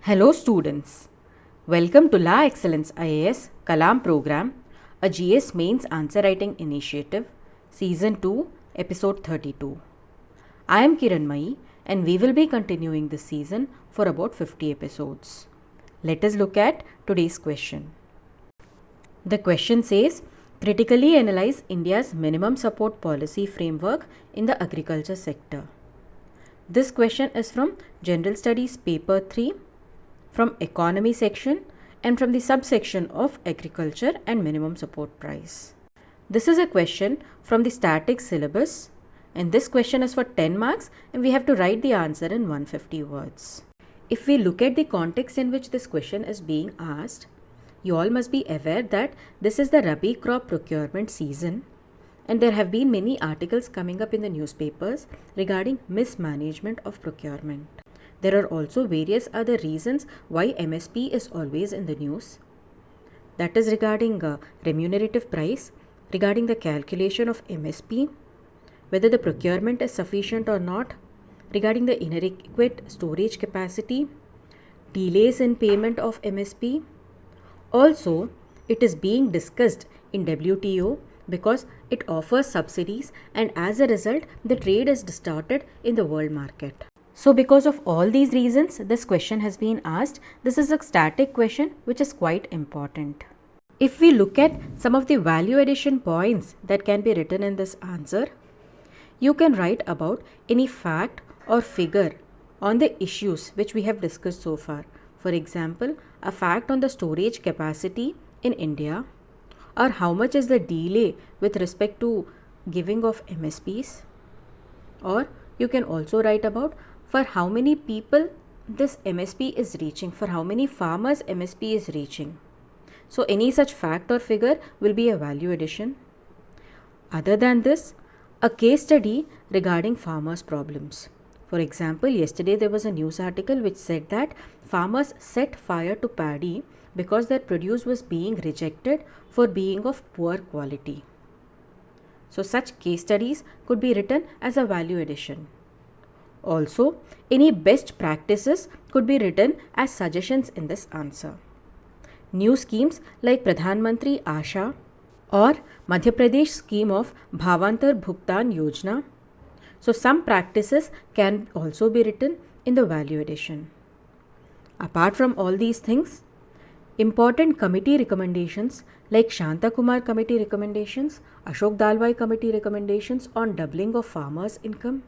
Hello students, welcome to La Excellence IAS Kalam program, a GS Mains Answer Writing Initiative, Season 2, Episode 32. I am Kiran Mai and we will be continuing this season for about 50 episodes. Let us look at today's question. The question says, critically analyze India's minimum support policy framework in the agriculture sector. This question is from General Studies Paper 3, from Economy section and from the subsection of Agriculture and Minimum Support Price. This is a question from the Statics syllabus, and this question is for 10 marks and we have to write the answer in 150 words. If we look at the context in which this question is being asked, you all must be aware that this is the Rabi crop procurement season and there have been many articles coming up in the newspapers regarding mismanagement of procurement. There are also various other reasons why MSP is always in the news. That is regarding remunerative price, regarding the calculation of MSP, whether the procurement is sufficient or not, regarding the inadequate storage capacity, delays in payment of MSP. Also, it is being discussed in WTO because it offers subsidies and as a result, the trade is distorted in the world market. So because of all these reasons, this question has been asked. This is a static question which is quite important. If we look at some of the value addition points that can be written in this answer, you can write about any fact or figure on the issues which we have discussed so far. For example, a fact on the storage capacity in India, or how much is the delay with respect to giving of MSPs, or you can also write about for how many people this MSP is reaching, for how many farmers MSP is reaching. So any such fact or figure will be a value addition. Other than this, a case study regarding farmers' problems. For example, yesterday there was a news article which said that farmers set fire to paddy because their produce was being rejected for being of poor quality. So such case studies could be written as a value addition. Also, any best practices could be written as suggestions in this answer. New schemes like Pradhan Mantri Asha or Madhya Pradesh scheme of Bhavantar Bhugtan Yojana. So some practices can also be written in the value addition. Apart from all these things, important committee recommendations like Shanta Kumar committee recommendations, Ashok Dalwai committee recommendations on doubling of farmers' income,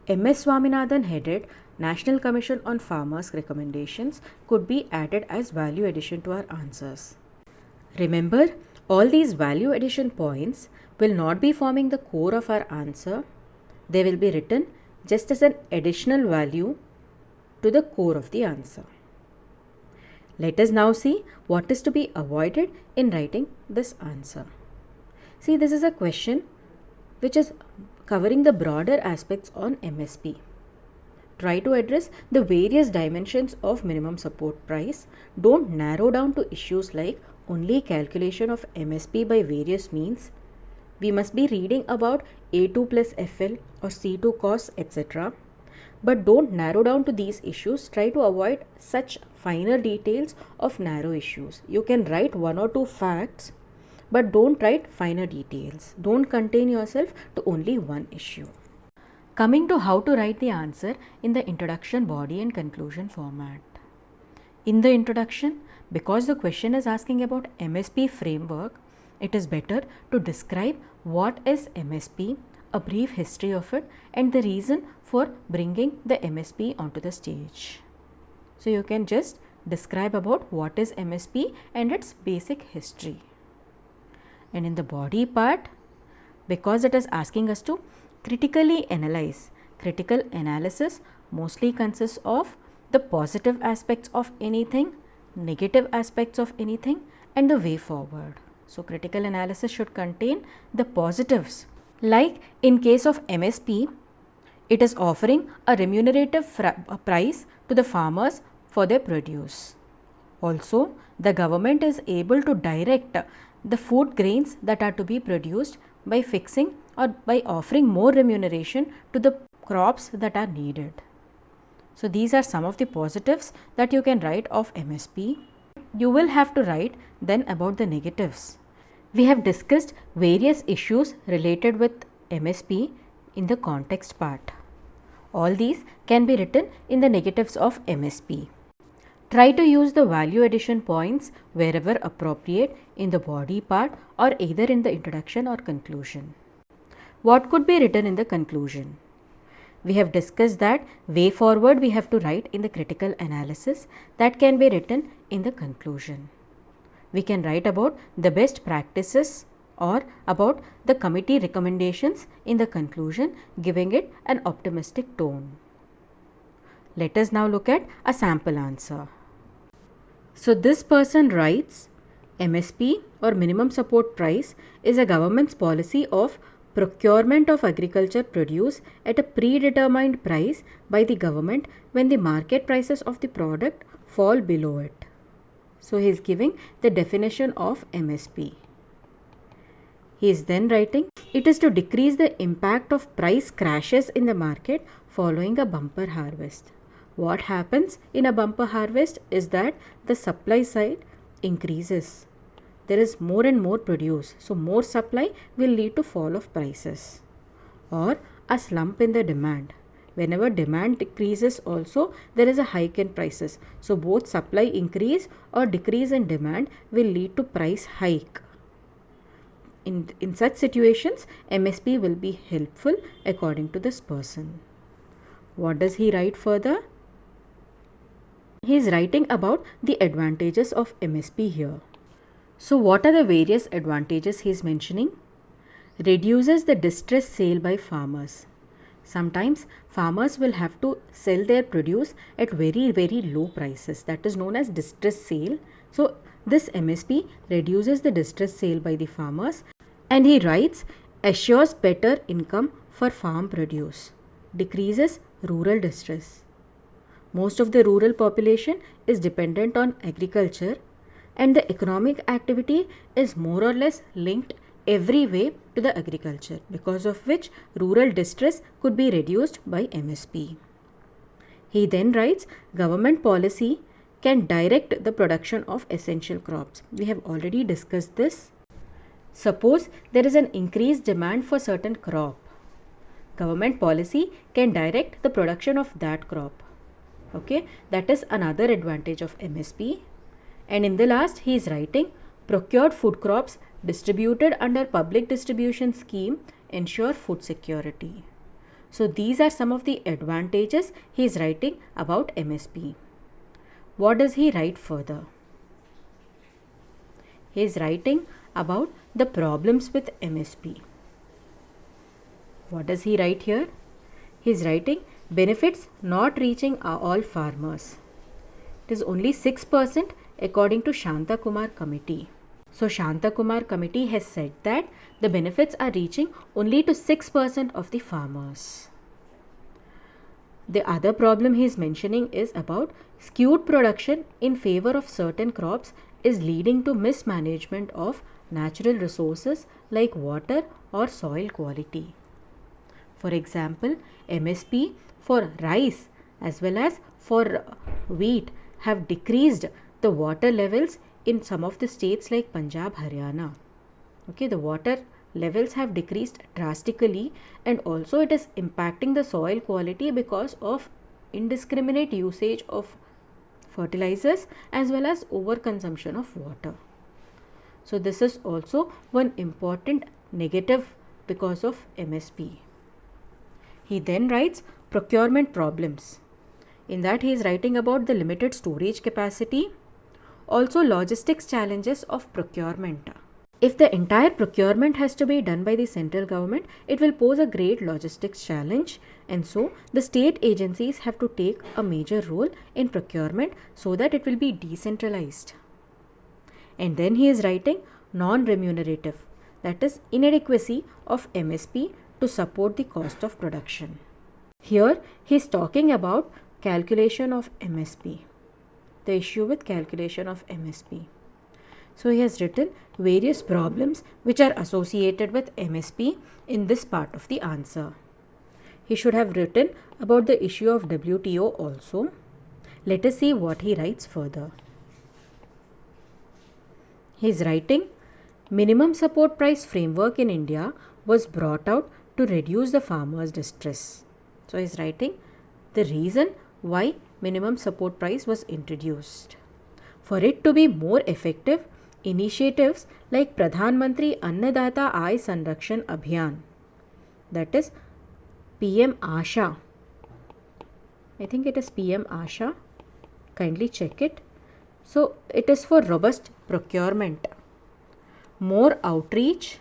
MS Swaminathan headed National Commission on Farmers recommendations could be added as value addition to our answers. Remember, all these value addition points will not be forming the core of our answer. They will be written just as an additional value to the core of the answer. Let us now see what is to be avoided in writing this answer. See, this is a question which is covering the broader aspects on MSP. Try to address the various dimensions of minimum support price. Don't narrow down to issues like only calculation of MSP by various means. We must be reading about A2 plus FL or C2 costs, etc. But don't narrow down to these issues. Try to avoid such finer details of narrow issues. You can write one or two facts, but don't write finer details. Don't contain yourself to only one issue. Coming to how to write the answer in the introduction, body and conclusion format. In the introduction, because the question is asking about MSP framework, it is better to describe what is MSP, a brief history of it, and the reason for bringing the MSP onto the stage. So you can just describe about what is MSP and its basic history. And in the body part, because it is asking us to critically analyze, critical analysis mostly consists of the positive aspects of anything, negative aspects of anything, and the way forward. So critical analysis should contain the positives. Like in case of MSP, it is offering a remunerative price to the farmers for their produce. Also, the government is able to direct the food grains that are to be produced by fixing or by offering more remuneration to the crops that are needed. So these are some of the positives that you can write of MSP. You will have to write then about the negatives. We have discussed various issues related with MSP in the context part. All these can be written in the negatives of MSP. Try to use the value addition points wherever appropriate in the body part or either in the introduction or conclusion. What could be written in the conclusion? We have discussed that way forward we have to write in the critical analysis that can be written in the conclusion. We can write about the best practices or about the committee recommendations in the conclusion, giving it an optimistic tone. Let us now look at a sample answer. So this person writes, MSP or minimum support price is a government's policy of procurement of agriculture produce at a predetermined price by the government when the market prices of the product fall below it. So he is giving the definition of MSP. He is then writing, it is to decrease the impact of price crashes in the market following a bumper harvest. What happens in a bumper harvest is that the supply side increases. There is more and more produce, so more supply will lead to fall of prices or a slump in the demand. Whenever demand decreases also, there is a hike in prices. So both supply increase or decrease in demand will lead to price hike. In such situations, MSP will be helpful according to this person. What does he write further? He is writing about the advantages of MSP here. So what are the various advantages he is mentioning? Reduces the distress sale by farmers. Sometimes farmers will have to sell their produce at very low prices, that is known as distress sale. So this MSP reduces the distress sale by the farmers, and he writes assures better income for farm produce, decreases rural distress. Most of the rural population is dependent on agriculture and the economic activity is more or less linked every way to the agriculture, because of which rural distress could be reduced by MSP. He then writes government policy can direct the production of essential crops. We have already discussed this. Suppose there is an increased demand for certain crop. Government policy can direct the production of that crop. Okay, that is another advantage of MSP. And in the last, he is writing procured food crops distributed under public distribution scheme ensure food security. So these are some of the advantages he is writing about MSP. What does he write further? He is writing about the problems with MSP. What does he write here? He is writing benefits not reaching all farmers. It is only 6% according to Shanta Kumar committee. So Shanta Kumar committee has said that the benefits are reaching only to 6% of the farmers. The other problem he is mentioning is about skewed production in favor of certain crops is leading to mismanagement of natural resources like water or soil quality. For example, MSP for rice as well as for wheat have decreased the water levels in some of the states like Punjab, Haryana. Okay, the water levels have decreased drastically, and also it is impacting the soil quality because of indiscriminate usage of fertilizers as well as overconsumption of water. So this is also one important negative because of MSP. He then writes procurement problems. In that he is writing about the limited storage capacity, also logistics challenges of procurement. If the entire procurement has to be done by the central government, it will pose a great logistics challenge, and so the state agencies have to take a major role in procurement so that it will be decentralized. And then he is writing non-remunerative, that is inadequacy of MSP to support the cost of production. Here he is talking about calculation of MSP, the issue with calculation of MSP. So he has written various problems which are associated with MSP in this part of the answer. he should have written about the issue of WTO also. Let us see what he writes further. He is writing, minimum support price framework in India was brought out to reduce the farmers' distress. So he is writing the reason why minimum support price was introduced. For it to be more effective, initiatives like Pradhan Mantri Annadata Aay Sanrakshan Abhiyan, that is PM Asha, I think it is PM Asha, kindly check it. So it is for robust procurement, more outreach,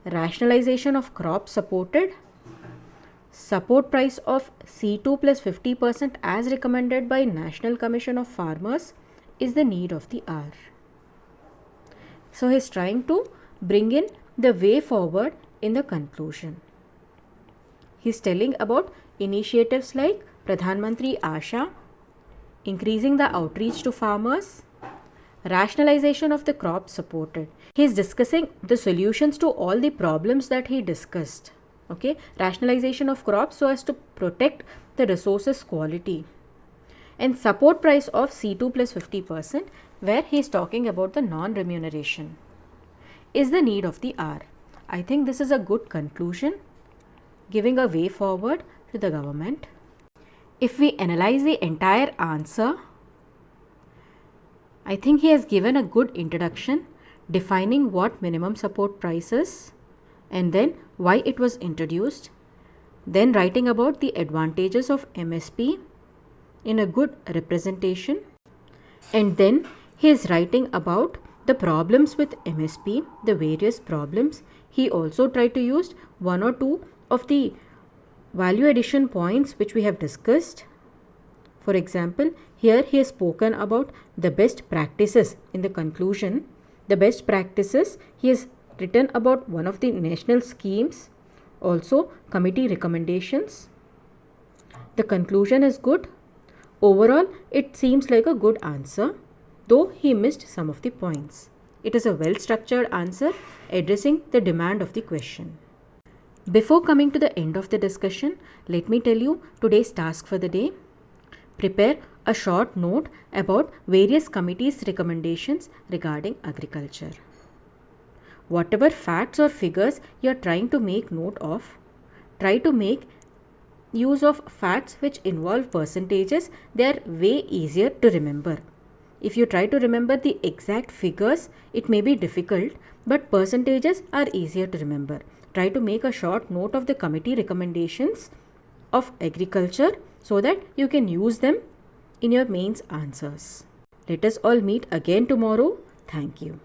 rationalization of crops supported, support price of C2 plus 50% as recommended by National Commission of Farmers is the need of the hour. So he is trying to bring in the way forward in the conclusion. He is telling about initiatives like Pradhan Mantri Asha, increasing the outreach to farmers, rationalization of the crops supported. He is discussing the solutions to all the problems that he discussed. Okay, rationalization of crops so as to protect the resources quality, and support price of C2 plus 50%, where he is talking about the non-remuneration, is the need of the hour. I think this is a good conclusion, giving a way forward to the government. If we analyze the entire answer, I think he has given a good introduction defining what minimum support price is and then why it was introduced, then writing about the advantages of MSP in a good representation, and then he is writing about the problems with MSP, the various problems. He also tried to use one or two of the value addition points which we have discussed. For example, here he has spoken about the best practices in the conclusion. The best practices, he has written about one of the national schemes, also committee recommendations. The conclusion is good. Overall, it seems like a good answer, though he missed some of the points. It is a well-structured answer addressing the demand of the question. Before coming to the end of the discussion, let me tell you today's task for the day. Prepare a short note about various committees' recommendations regarding agriculture. Whatever facts or figures you are trying to make note of, try to make use of facts which involve percentages. They are way easier to remember. If you try to remember the exact figures, it may be difficult, but percentages are easier to remember. Try to make a short note of the committee recommendations of agriculture so that you can use them in your mains answers. Let us all meet again tomorrow. Thank you.